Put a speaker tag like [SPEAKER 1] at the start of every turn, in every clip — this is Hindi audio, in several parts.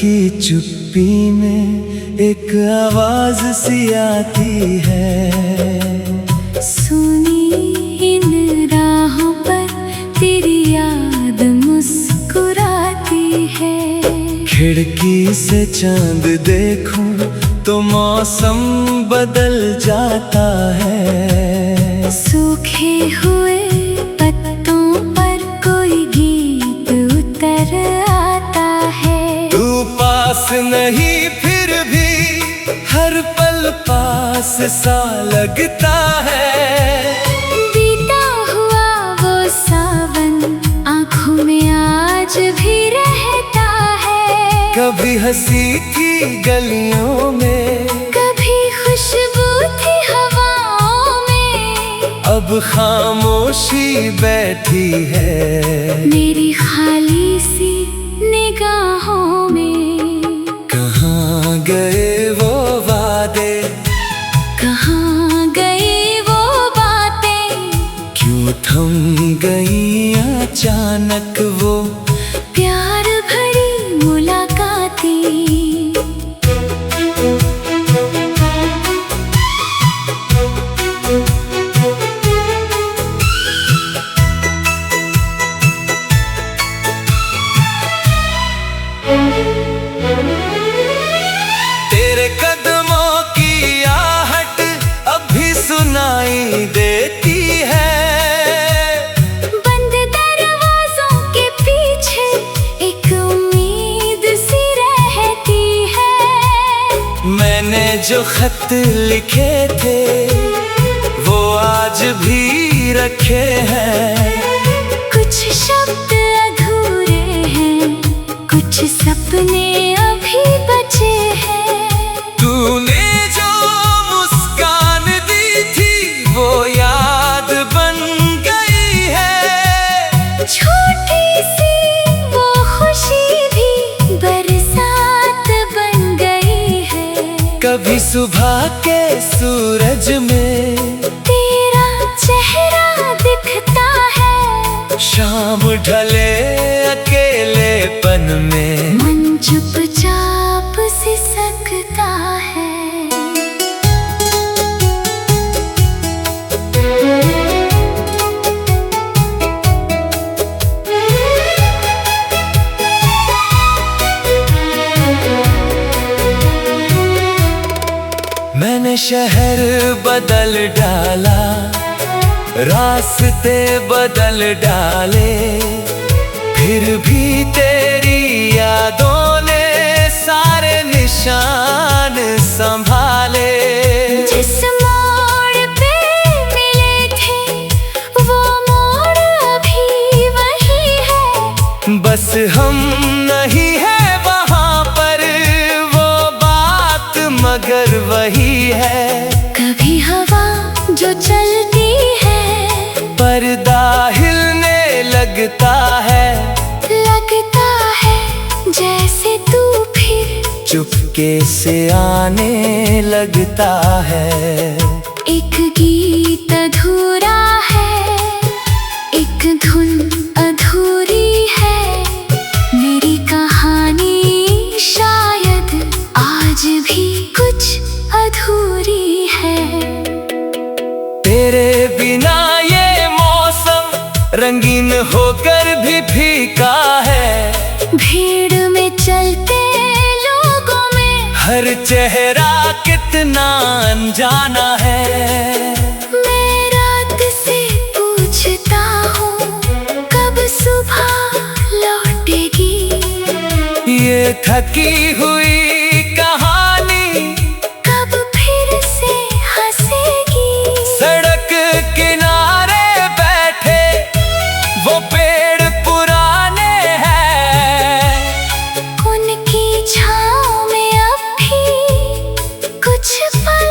[SPEAKER 1] की चुप्पी में एक आवाज सी आती है।
[SPEAKER 2] सुनी इन राहों पर तेरी याद मुस्कुराती है।
[SPEAKER 1] खिड़की से चांद देखूं तो मौसम बदल जाता है।
[SPEAKER 2] सूखे हुए पत्तों पर कोई गीत उतर आता है।
[SPEAKER 1] तू पास नहीं फिर भी हर पल पास सा लगता है।
[SPEAKER 2] बीता हुआ वो सावन आँखों में आज भी रहता है।
[SPEAKER 1] कभी हंसी थी गलियों में,
[SPEAKER 2] कभी खुशबू थी हवाओं में।
[SPEAKER 1] अब खामोशी बैठी है
[SPEAKER 2] मेरी खाली सी निगाहों में।
[SPEAKER 1] कहाँ गए वो वादे,
[SPEAKER 2] कहाँ गई वो बातें।
[SPEAKER 1] क्यों थम गई अचानक वो
[SPEAKER 2] प्यार भरी मुलाकातें।
[SPEAKER 1] तेरे कदमों की आहट अब भी सुनाई देती है।
[SPEAKER 2] बंद दरवाजों के पीछे एक उम्मीद सी रहती है।
[SPEAKER 1] मैंने जो खत लिखे थे वो आज भी रखे हैं।
[SPEAKER 2] कुछ शब्द अधूरे हैं, कुछ सपने अभी बचे हैं।
[SPEAKER 1] तूने जो मुस्कान दी थी वो याद बन गई है।
[SPEAKER 2] छोटी सी वो खुशी भी बरसात बन गई है।
[SPEAKER 1] कभी सुबह के सूरज में
[SPEAKER 2] तेरा चेहरा दिखता है।
[SPEAKER 1] शाम ढले अकेलेपन में
[SPEAKER 2] मन चुपचाप सिसकता है।
[SPEAKER 1] मैंने शहर बदल डाला, रास्ते बदल डाले, फिर भी तेरी यादों ने सारे निशान संभाले।
[SPEAKER 2] जिस मोड़ पे मिले थे वो मोड़ अभी वही है।
[SPEAKER 1] बस हम नहीं है वहाँ पर वो बात मगर वही है।
[SPEAKER 2] कभी हवा जो चलती है,
[SPEAKER 1] पर्दा हिलने लगता है
[SPEAKER 2] जैसे तू फिर
[SPEAKER 1] चुपके से आने लगता है।
[SPEAKER 2] एक गीत अधूरा है, एक धुन अधूरी है। मेरी कहानी शायद आज भी कुछ अधूरी है।
[SPEAKER 1] तेरे बिना ये मौसम रंगीन होकर भी फीका है।
[SPEAKER 2] भीड़ में चलते लोगों में
[SPEAKER 1] हर चेहरा कितना अनजाना है।
[SPEAKER 2] मैं रात से पूछता हूँ कब सुबह लौटेगी।
[SPEAKER 1] ये थकी हुई कहानी
[SPEAKER 2] कब फिर से हंसेगी।
[SPEAKER 1] सड़क किनारे बैठे वो पेड़ पुराने हैं।
[SPEAKER 2] उनकी छाँव में अब भी कुछ पल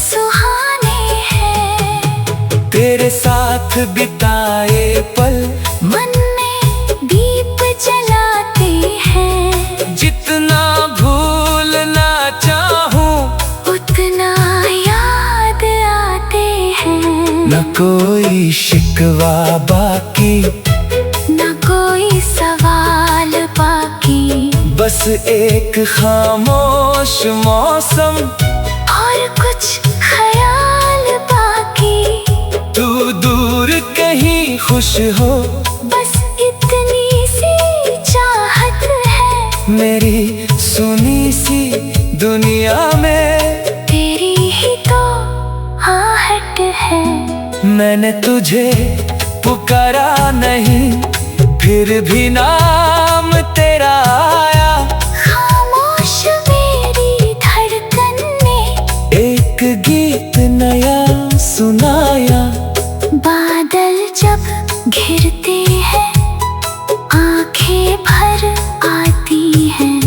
[SPEAKER 2] सुहाने हैं।
[SPEAKER 1] तेरे साथ बिताए पल
[SPEAKER 2] मन में दीप जलाते हैं।
[SPEAKER 1] जितना भूलना चाहूं
[SPEAKER 2] उतना याद आते हैं।
[SPEAKER 1] न कोई शिकवा बाकी,
[SPEAKER 2] न कोई सवाल बाकी।
[SPEAKER 1] बस एक खामोश मौसम
[SPEAKER 2] और कुछ ख्याल बाकी।
[SPEAKER 1] तू दूर कहीं खुश हो,
[SPEAKER 2] बस इतनी सी चाहत है
[SPEAKER 1] मेरी सुनी सी दुनिया में।
[SPEAKER 2] तेरी ही तो आहट है।
[SPEAKER 1] मैंने तुझे पुकारा नहीं, फिर भी नाम तेरा आया।
[SPEAKER 2] खामोश मेरी धड़कन ने
[SPEAKER 1] एक गीत नया सुनाया।
[SPEAKER 2] बादल जब घिरते हैं आंखें भर आती हैं।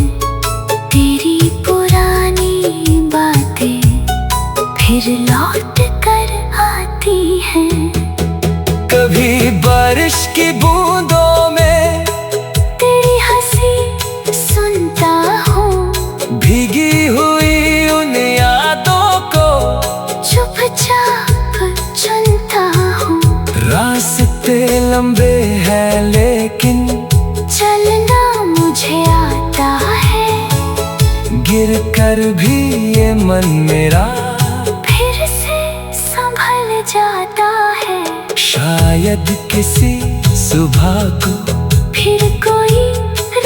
[SPEAKER 2] तेरी पुरानी बातें फिर लौट कर आती हैं।
[SPEAKER 1] कभी बारिश की बूंदों में
[SPEAKER 2] तेरी हंसी सुनता हूँ,
[SPEAKER 1] भीगी हुई उन यादों को
[SPEAKER 2] चुपचाप चुनता हूँ।
[SPEAKER 1] रास्ते लंबे हैं लेकिन
[SPEAKER 2] चलना मुझे आता है।
[SPEAKER 1] गिर कर भी ये मन मेरा
[SPEAKER 2] फिर से संभल जाता है।
[SPEAKER 1] शायद किसी सुबह को
[SPEAKER 2] फिर कोई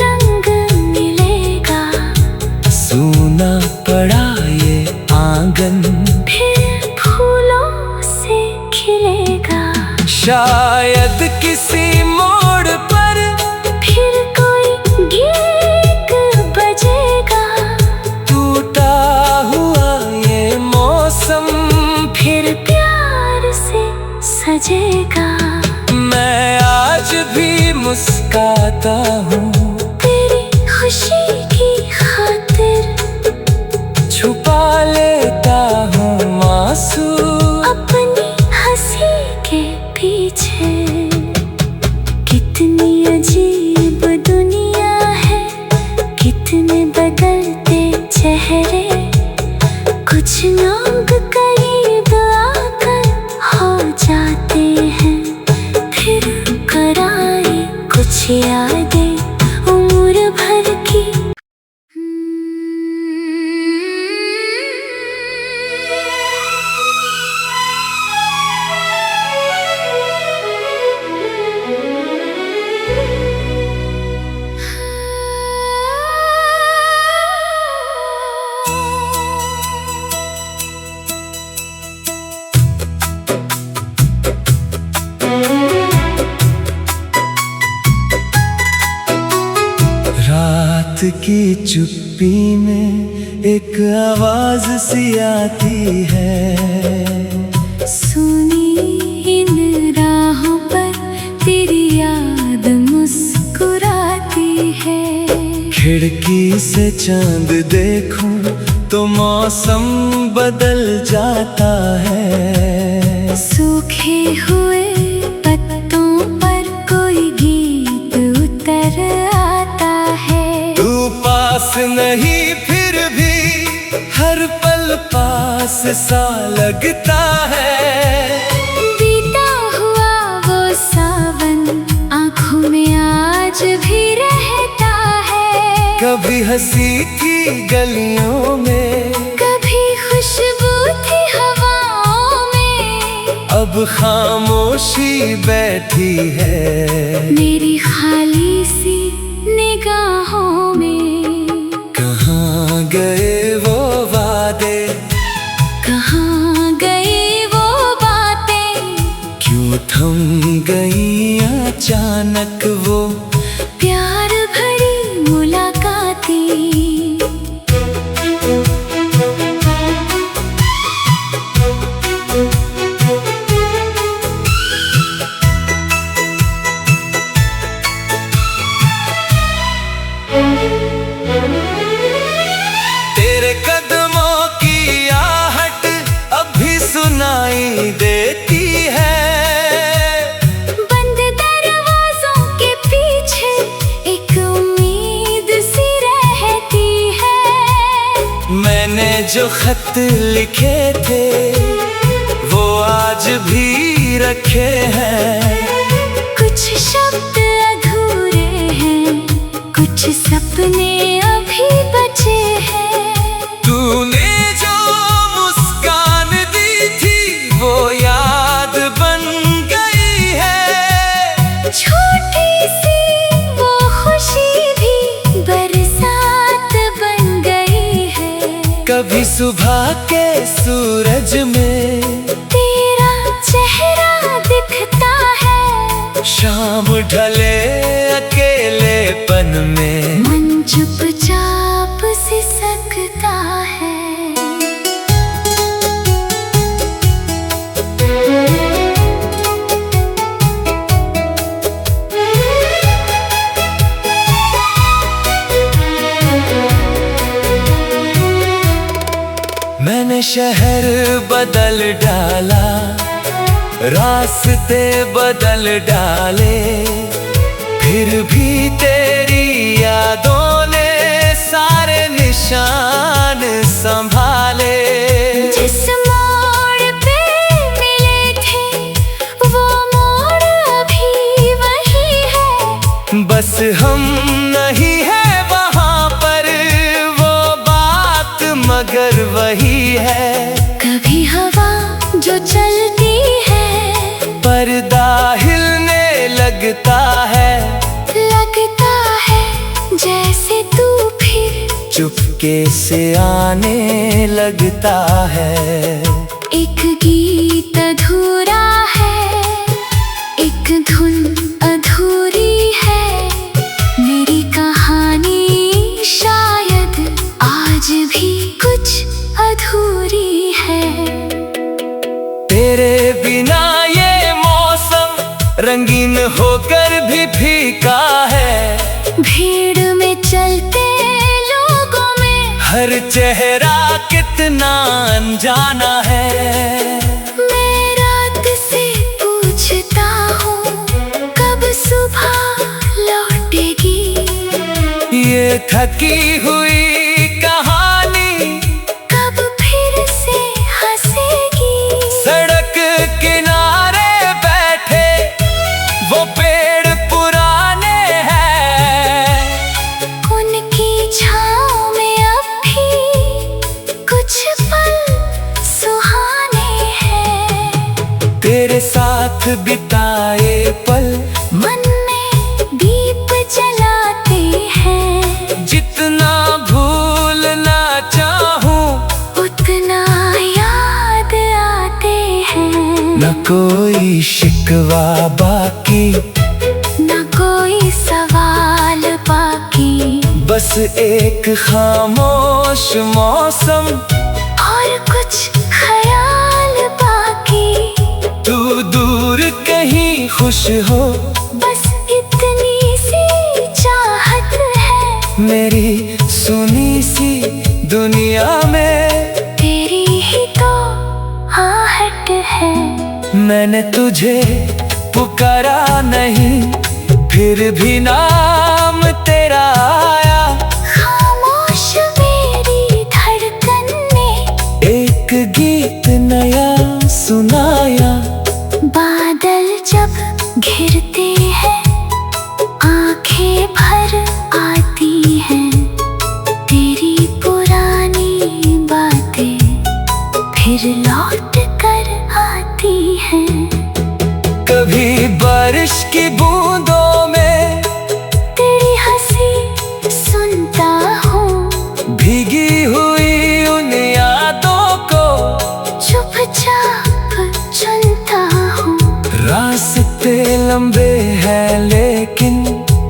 [SPEAKER 2] रंग मिलेगा।
[SPEAKER 1] सूना पड़ा ये आंगन
[SPEAKER 2] फिर फूलों से खिलेगा।
[SPEAKER 1] शायद किसी मोड़ पर
[SPEAKER 2] फिर कोई गीत बजेगा।
[SPEAKER 1] टूटा हुआ ये मौसम
[SPEAKER 2] फिर प्यार से सजेगा।
[SPEAKER 1] मैं आज भी मुस्काता हूँ
[SPEAKER 2] तेरी खुशी की खातिर
[SPEAKER 1] छुपा लेता हूँ आंसू
[SPEAKER 2] अपनी हंसी के पीछे। कितनी अजीब दुनिया है, कितने बदलते चेहरे। कुछ लोग करीब आकर हो जाते हैं, फिर कराए कुछ यादें उम्र भर की।
[SPEAKER 1] रात की चुप्पी में एक आवाज सी आती है।
[SPEAKER 2] सुनी इन राहों पर तेरी याद मुस्कुराती है।
[SPEAKER 1] खिड़की से चांद देखूं तो मौसम बदल जाता है।
[SPEAKER 2] सूखे हुए पत्तों पर कोई गीत उतर आता है।
[SPEAKER 1] तू पास नहीं फिर भी हर पल पास सा लगता है।
[SPEAKER 2] बीता हुआ वो सावन आँखों में आज भी रहता है।
[SPEAKER 1] कभी हंसी थी गलियों में,
[SPEAKER 2] कभी खुशबू थी हवाओं में।
[SPEAKER 1] अब खामोशी बैठी है
[SPEAKER 2] मेरी खाली सी निगाहों में।
[SPEAKER 1] कहाँ गए वो वादे,
[SPEAKER 2] कहाँ गई वो बातें।
[SPEAKER 1] क्यों थम गई अचानक वो
[SPEAKER 2] प्यार भरी मुलाकातें।
[SPEAKER 1] तेरे कदमों की आहट अब भी सुनाई देती है।
[SPEAKER 2] बंद दरवाजों के पीछे एक उम्मीद सी रहती है।
[SPEAKER 1] मैंने जो खत लिखे थे वो आज भी रखे हैं।
[SPEAKER 2] कुछ शब्द अधूरे हैं, कुछ सपने अब
[SPEAKER 1] कभी सुबह के सूरज में
[SPEAKER 2] तेरा चेहरा दिखता है,
[SPEAKER 1] शाम ढले अकेलेपन में
[SPEAKER 2] मन चुपचाप सिसकता है।
[SPEAKER 1] मैंने शहर बदल डाला, रास्ते बदल डाले, फिर भी तेरी यादों ने सारे निशान संभाले।
[SPEAKER 2] जिस मोड़ पे मिले थे वो मोड़ अभी वही है,
[SPEAKER 1] बस हम नहीं है वहाँ पर वो बात मगर वही है।
[SPEAKER 2] कभी हवा जो चलती है,
[SPEAKER 1] पर्दा हिलने लगता है
[SPEAKER 2] जैसे तू फिर
[SPEAKER 1] चुपके से आने लगता है।
[SPEAKER 2] एक गीत अधूरा है, एक धुन अधूरी है, मेरी कहानी शायद आज भी कुछ अधूरी है।
[SPEAKER 1] तेरे बिना ये मौसम रंगीन होकर भी फीका है।
[SPEAKER 2] भीड़ में चलते लोगों में
[SPEAKER 1] हर चेहरा कितना अनजाना है।
[SPEAKER 2] मैं रात से पूछता हूँ कब सुबह लौटेगी,
[SPEAKER 1] ये थकी हुई कहानी
[SPEAKER 2] कब फिर से हंसेगी।
[SPEAKER 1] सड़क किनारे बैठे वो पेड़ पुराने हैं,
[SPEAKER 2] उनकी छाँव में अब भी कुछ पल सुहाने हैं।
[SPEAKER 1] तेरे साथ बिताए पल
[SPEAKER 2] मन में दीप जलाते हैं,
[SPEAKER 1] जितना भूलना चाहूं
[SPEAKER 2] उतना याद आते हैं।
[SPEAKER 1] न कोई शिकवा बाकी,
[SPEAKER 2] न कोई सवाल बाकी,
[SPEAKER 1] बस एक खामोश मौसम
[SPEAKER 2] और कुछ ख्याल बाकी।
[SPEAKER 1] तू दूर कहीं खुश हो,
[SPEAKER 2] बस इतनी सी चाहत है,
[SPEAKER 1] मेरी सुनी सी दुनिया में
[SPEAKER 2] तेरी ही तो आहट है।
[SPEAKER 1] मैंने तुझे पुकारा नहीं, फिर भी नाम तेरा आया।
[SPEAKER 2] खामोश मेरी धड़कन ने
[SPEAKER 1] एक गीत नया सुनाया।
[SPEAKER 2] बादल जब घिरते हैं आंखें भर आती हैं, तेरी पुरानी बातें फिर लौट कर आती हैं।
[SPEAKER 1] कभी बारिश की बूंदों में
[SPEAKER 2] तेरी हंसी सुनता हूँ,
[SPEAKER 1] भीगी हुई उन यादों को
[SPEAKER 2] चुपचाप चुनता हूँ।
[SPEAKER 1] रास्ते लंबे हैं लेकिन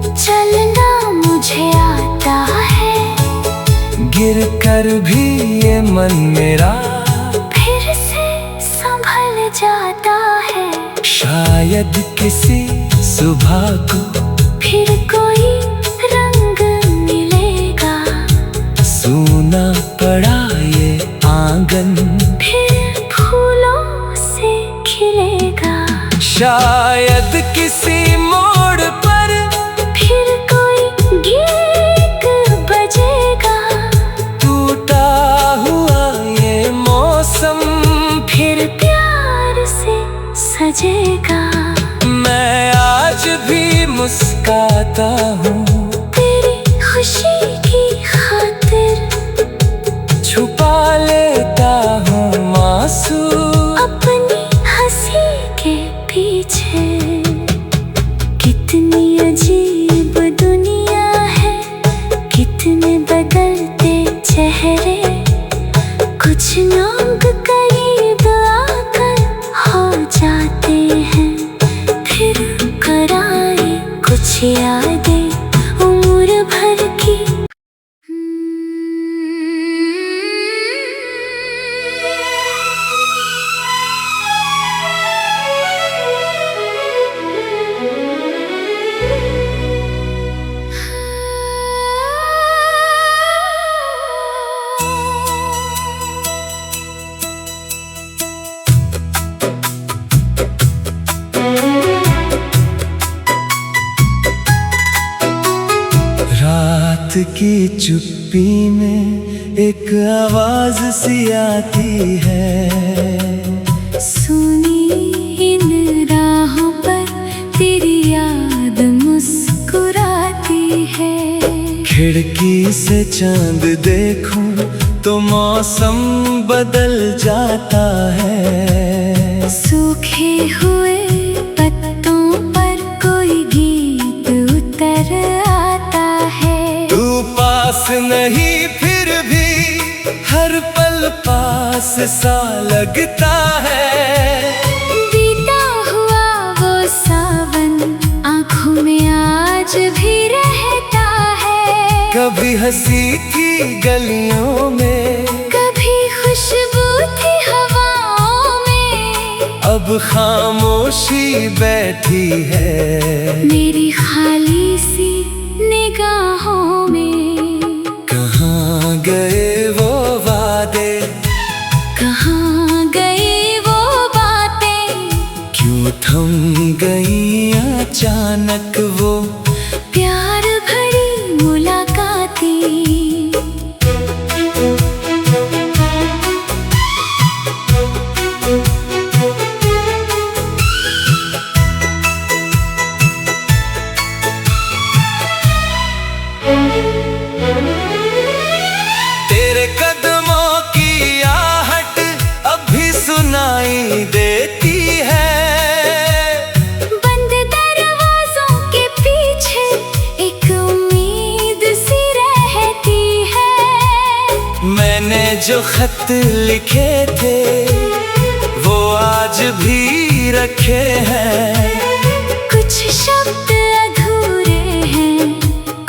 [SPEAKER 2] चलना मुझे आता है,
[SPEAKER 1] गिर कर भी ये मन मेरा
[SPEAKER 2] फिर से संभल जाता है।
[SPEAKER 1] शायद किसी सुबह को
[SPEAKER 2] फिर कोई रंग मिलेगा,
[SPEAKER 1] सूना पड़ा ये आंगन
[SPEAKER 2] फिर फूलों से खिलेगा।
[SPEAKER 1] शायद किसी मोड़ पर
[SPEAKER 2] फिर कोई गीत बजेगा,
[SPEAKER 1] टूटा हुआ ये मौसम
[SPEAKER 2] फिर प्यार से सजेगा।
[SPEAKER 1] मैं आज भी मुस्काता हूँ,
[SPEAKER 2] तेरी खुशी की खातिर
[SPEAKER 1] छुपा लेता हूँ आंसू
[SPEAKER 2] अपनी हंसी के पीछे।
[SPEAKER 1] की चुप्पी में एक आवाज सी आती है।
[SPEAKER 2] सुनी इन राहों पर तेरी याद मुस्कुराती है।
[SPEAKER 1] खिड़की से चांद देखूं तो मौसम बदल जाता है।
[SPEAKER 2] सूखे हुए पत्तों पर कोई गीत उतर आता है।
[SPEAKER 1] तू पास नहीं फिर भी हर पल पास सा लगता है।
[SPEAKER 2] बीता हुआ वो सावन आँखों में आज भी रहता है।
[SPEAKER 1] कभी हंसी थी गलियों में,
[SPEAKER 2] कभी खुशबू थी हवाओं में।
[SPEAKER 1] अब खामोशी बैठी है
[SPEAKER 2] मेरी खाली सी निगाहों में।
[SPEAKER 1] कहाँ गए वो वादे,
[SPEAKER 2] कहाँ गई वो बातें।
[SPEAKER 1] क्यों थम गई अचानक वो
[SPEAKER 2] प्यार भरी मुलाकातें।
[SPEAKER 1] तेरे कदमों की आहट अब भी सुनाई देती है।
[SPEAKER 2] बंद दरवाजों के पीछे एक उम्मीद सी रहती है।
[SPEAKER 1] मैंने जो खत लिखे थे वो आज भी रखे हैं।
[SPEAKER 2] कुछ शब्द अधूरे हैं,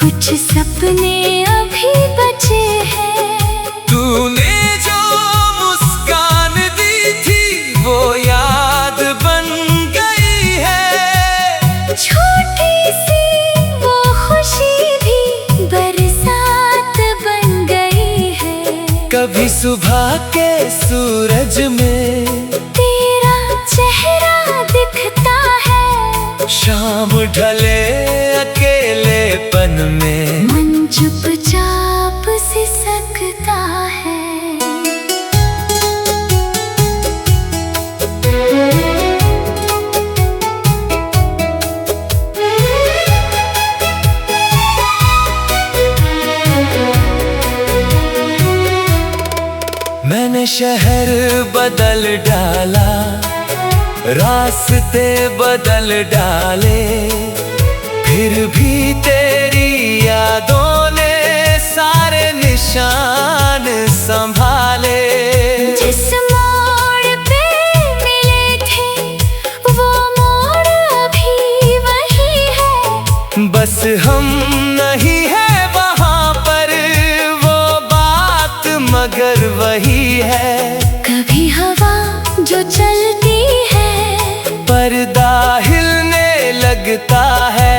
[SPEAKER 2] कुछ सपने अभी बचे हैं।
[SPEAKER 1] तूने जो मुस्कान दी थी वो याद बन गई है।
[SPEAKER 2] छोटी सी वो खुशी भी बरसात बन गई है।
[SPEAKER 1] कभी सुबह के सूरज में
[SPEAKER 2] तेरा चेहरा दिखता है।
[SPEAKER 1] शाम ढले अकेलेपन में
[SPEAKER 2] मन चुपचाप सिसकता है।
[SPEAKER 1] मैंने शहर बदल डाला, रास्ते बदल डाले, फिर भी तेरी यादों ने सारे निशान संभाले।
[SPEAKER 2] जिस मोड़ पे मिले थे वो मोड़ अभी वही है।
[SPEAKER 1] बस हम नहीं है वहाँ पर वो बात मगर वही है।
[SPEAKER 2] कभी हवा जो चलती है
[SPEAKER 1] पर्दा हिलने लगता है।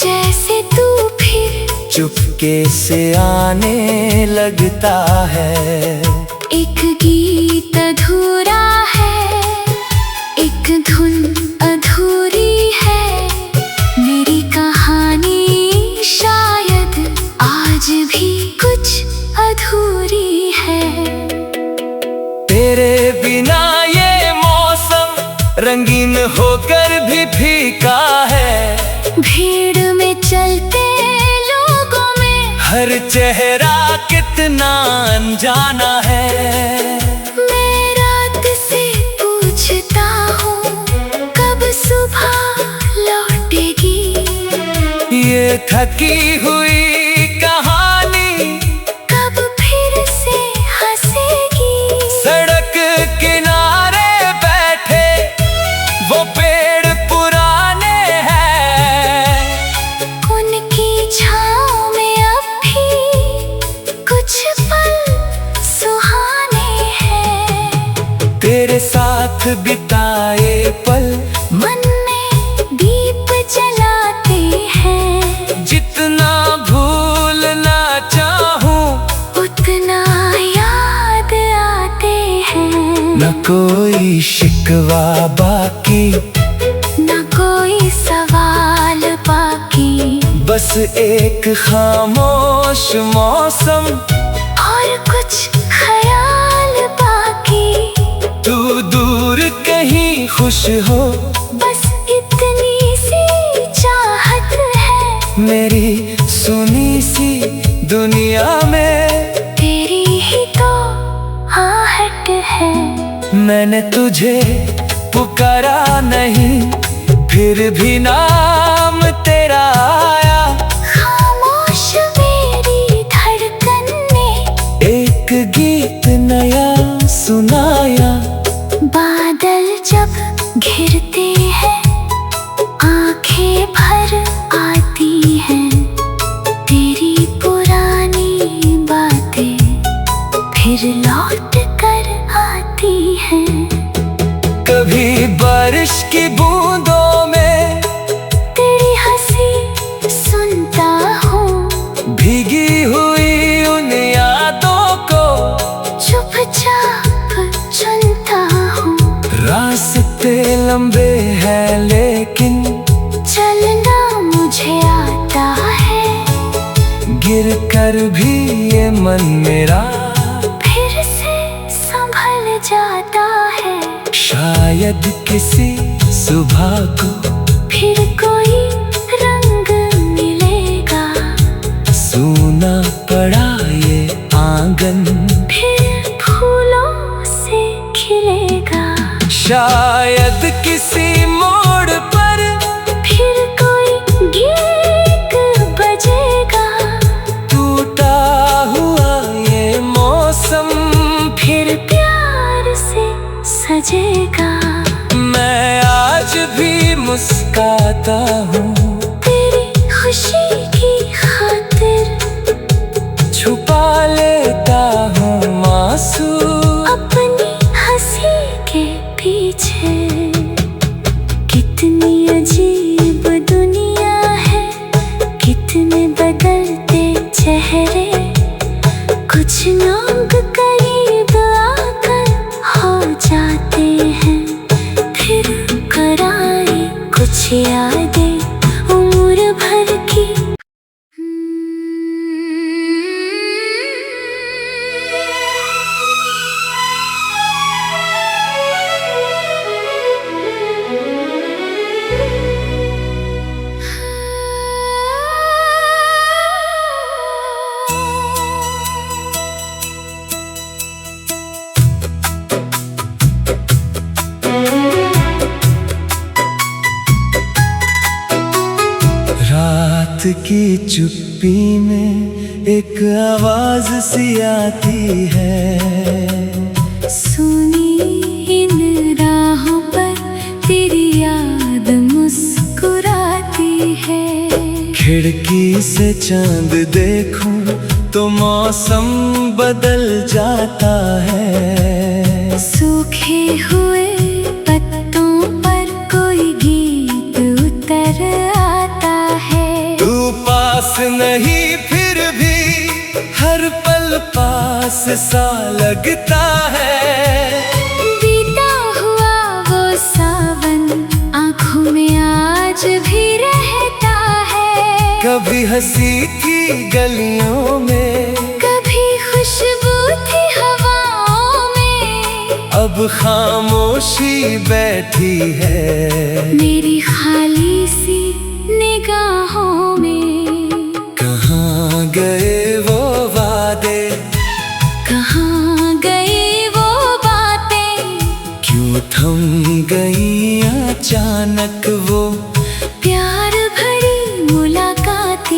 [SPEAKER 2] जैसे तू फिर
[SPEAKER 1] चुपके से आने लगता है।
[SPEAKER 2] एक गीत अधूरा है, एक धुन अधूरी है। मेरी कहानी शायद आज भी कुछ अधूरी है।
[SPEAKER 1] तेरे बिना ये मौसम रंगीन होकर भी फीका है।
[SPEAKER 2] भीड़ में चलते लोगों में
[SPEAKER 1] हर चेहरा कितना अनजाना है।
[SPEAKER 2] मैं रात से पूछता हूँ कब सुबह लौटेगी।
[SPEAKER 1] ये थकी हुई कहानी
[SPEAKER 2] कब फिर से हंसेगी।
[SPEAKER 1] सड़क किनारे बैठे वो पेड़ पुराने हैं।
[SPEAKER 2] उनकी छाँव में अब भी कुछ पल सुहाने हैं।
[SPEAKER 1] तेरे साथ बिताए पल
[SPEAKER 2] मन में दीप जलाते हैं।
[SPEAKER 1] जितना भूलना चाहूं
[SPEAKER 2] उतना याद आते हैं।
[SPEAKER 1] न कोई शिकवा बाकी,
[SPEAKER 2] न कोई सवाल बाकी।
[SPEAKER 1] बस बस एक खामोश मौसम
[SPEAKER 2] और कुछ ख्याल बाकी।
[SPEAKER 1] तू दूर कहीं खुश हो,
[SPEAKER 2] बस इतनी सी चाहत है
[SPEAKER 1] मेरी सुनी सी दुनिया में
[SPEAKER 2] तेरी ही तो आहट है।
[SPEAKER 1] मैंने तुझे पुकारा नहीं, फिर भी नाम तेरा आया।
[SPEAKER 2] खामोश मेरी धड़कन ने
[SPEAKER 1] एक गीत नया सुनाया।
[SPEAKER 2] बादल जब घिरते हैं आंखें भर आती हैं, तेरी पुरानी बातें फिर लौट कर आती हैं।
[SPEAKER 1] कभी बारिश की बूंदों में
[SPEAKER 2] तेरी हंसी सुनता हूँ,
[SPEAKER 1] भीगी हुई उन यादों को
[SPEAKER 2] चुपचाप चुनता हूँ।
[SPEAKER 1] रास्ते लंबे हैं लेकिन
[SPEAKER 2] चलना मुझे आता है,
[SPEAKER 1] गिर कर भी ये मन मेरा
[SPEAKER 2] फिर से संभल जाता है।
[SPEAKER 1] शायद किसी सुबह को
[SPEAKER 2] फिर कोई रंग मिलेगा,
[SPEAKER 1] सूना पड़ा ये आंगन
[SPEAKER 2] फिर फूलों से खिलेगा।
[SPEAKER 1] शायद किसी मोड़ पर
[SPEAKER 2] फिर कोई गीत बजेगा,
[SPEAKER 1] टूटा हुआ ये मौसम
[SPEAKER 2] फिर प्यार से सजेगा।
[SPEAKER 1] मैं आज भी मुस्काता हूँ
[SPEAKER 2] तेरी खुशी की खातिर,
[SPEAKER 1] छुपा लेता हूँ मासूम
[SPEAKER 2] अपनी हंसी के पीछे। कितनी अजीब दुनिया है, कितने बदलते चेहरे, कुछ लोग करीब आकर हो जाते हैं, फिर कराए कुछ यादें उम्र भर की।
[SPEAKER 1] रात की चुप्पी में एक आवाज सी आती है।
[SPEAKER 2] सुनी इन राहों पर तेरी याद मुस्कुराती है।
[SPEAKER 1] खिड़की से चांद देखूं तो मौसम बदल जाता है।
[SPEAKER 2] सूखे हुए पत्तों पर कोई गीत उतर आता है।
[SPEAKER 1] तू पास नहीं फिर भी हर पल पास सा लगता है।
[SPEAKER 2] बीता हुआ वो सावन आँखों में आज भी रहता है।
[SPEAKER 1] कभी हंसी थी गलियों में,
[SPEAKER 2] कभी खुशबू थी हवाओं में,
[SPEAKER 1] अब खामोशी बैठी है
[SPEAKER 2] मेरी खाली सी निगाहों में।
[SPEAKER 1] कहाँ गए वो वादे,
[SPEAKER 2] कहाँ गई वो बातें,
[SPEAKER 1] क्यों थम गई अचानक वो
[SPEAKER 2] प्यार भरी मुलाकातें।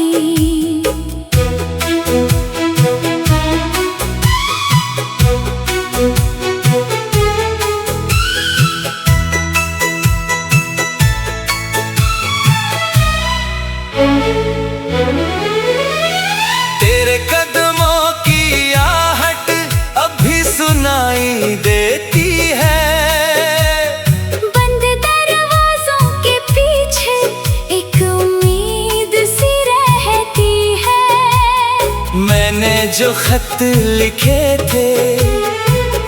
[SPEAKER 1] तेरे कदमों की आहट अभी सुनाई देती है।
[SPEAKER 2] बंद दरवाजों के पीछे एक उम्मीद सी रहती है।
[SPEAKER 1] मैंने जो खत लिखे थे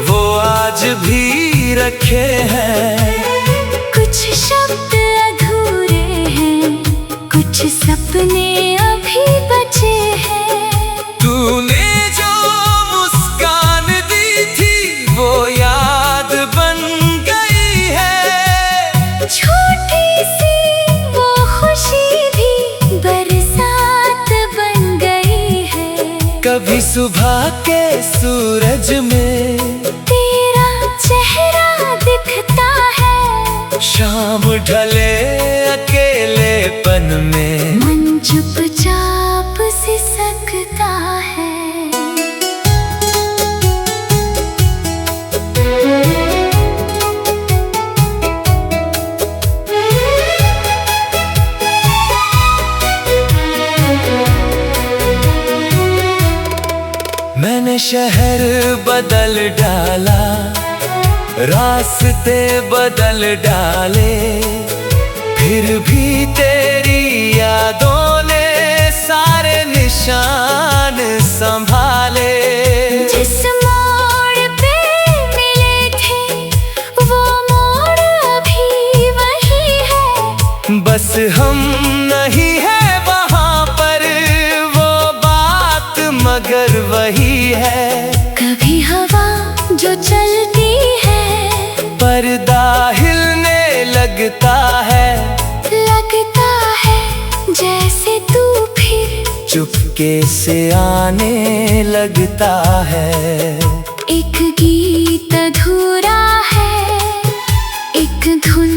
[SPEAKER 1] वो आज भी रखे हैं।
[SPEAKER 2] कुछ शब्द अधूरे हैं, कुछ सपने अभी बचे हैं।
[SPEAKER 1] तूने जो मुस्कान दी थी वो याद बन गई है।
[SPEAKER 2] छोटी सी वो खुशी भी बरसात बन गई है।
[SPEAKER 1] कभी सुबह के सूरज में
[SPEAKER 2] तेरा चेहरा दिखता है।
[SPEAKER 1] शाम ढले अकेलेपन में
[SPEAKER 2] मन चुपचाप सिसकता है।
[SPEAKER 1] मैंने शहर बदल डाला, रास्ते बदल डाले, फिर भी तेरी यादों ने सारे निशान संभाले।
[SPEAKER 2] जिस मोड़ पे मिले थे वो मोड़ अभी वही है।
[SPEAKER 1] बस हम नहीं है वहाँ पर वो बात मगर वही है।
[SPEAKER 2] कभी हवा जो चलती है
[SPEAKER 1] पर्दा हिलने लगता है
[SPEAKER 2] जैसे तू फिर
[SPEAKER 1] चुपके से आने लगता है।
[SPEAKER 2] एक गीत अधूरा है, एक धुन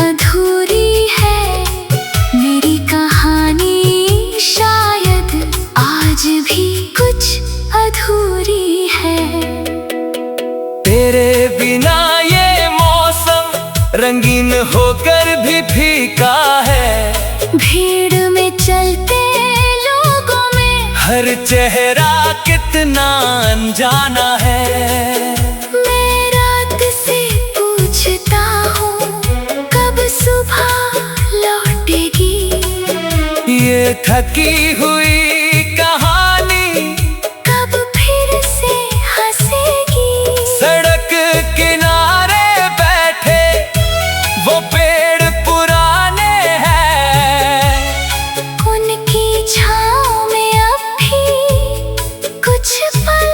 [SPEAKER 2] अधूरी है। मेरी कहानी शायद आज भी कुछ अधूरी है।
[SPEAKER 1] तेरे बिना ये मौसम रंगीन होकर भी फीका है।
[SPEAKER 2] भीड़ में चलते लोगों में
[SPEAKER 1] हर चेहरा कितना अनजाना है।
[SPEAKER 2] मैं रात से पूछता हूँ कब सुबह लौटेगी।
[SPEAKER 1] ये थकी हुई कहानी
[SPEAKER 2] कब फिर से हंसेगी।
[SPEAKER 1] सड़क किनारे बैठे वो पेड़ पुराने हैं।
[SPEAKER 2] उनकी छाँव में अब भी कुछ पल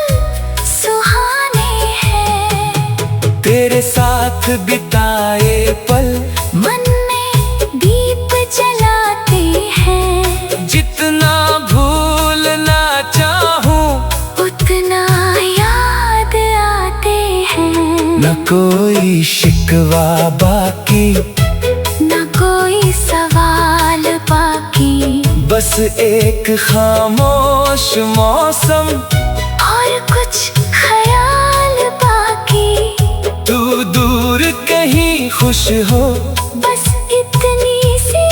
[SPEAKER 2] सुहाने हैं।
[SPEAKER 1] तेरे साथ बिताए पल
[SPEAKER 2] मन में दीप जलाते हैं।
[SPEAKER 1] जितना भूलना चाहूं
[SPEAKER 2] उतना याद आते हैं।
[SPEAKER 1] न कोई शिकवा बाकी,
[SPEAKER 2] न कोई सवाल बाकी।
[SPEAKER 1] बस एक खामोश मौसम
[SPEAKER 2] और कुछ ख्याल बाकी।
[SPEAKER 1] तू दूर कहीं खुश हो
[SPEAKER 2] बस इतनी सी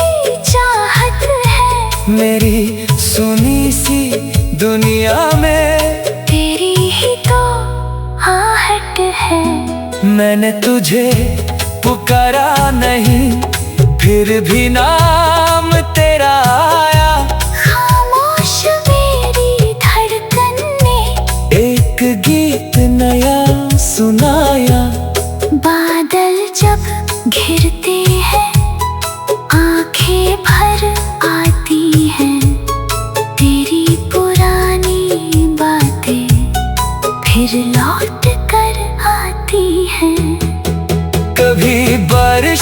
[SPEAKER 2] चाहत है।
[SPEAKER 1] मेरी सुनी सी दुनिया में
[SPEAKER 2] तेरी ही तो आहट है।
[SPEAKER 1] मैंने तुझे पुकारा नहीं फिर भी नाम तेरा आया।
[SPEAKER 2] खामोश मेरी धड़कन ने
[SPEAKER 1] एक गीत नया सुनाया।
[SPEAKER 2] बादल जब घिरते हैं आंखें भर आती हैं। तेरी पुरानी बातें फिर लौट कर आती हैं।
[SPEAKER 1] कभी बारिश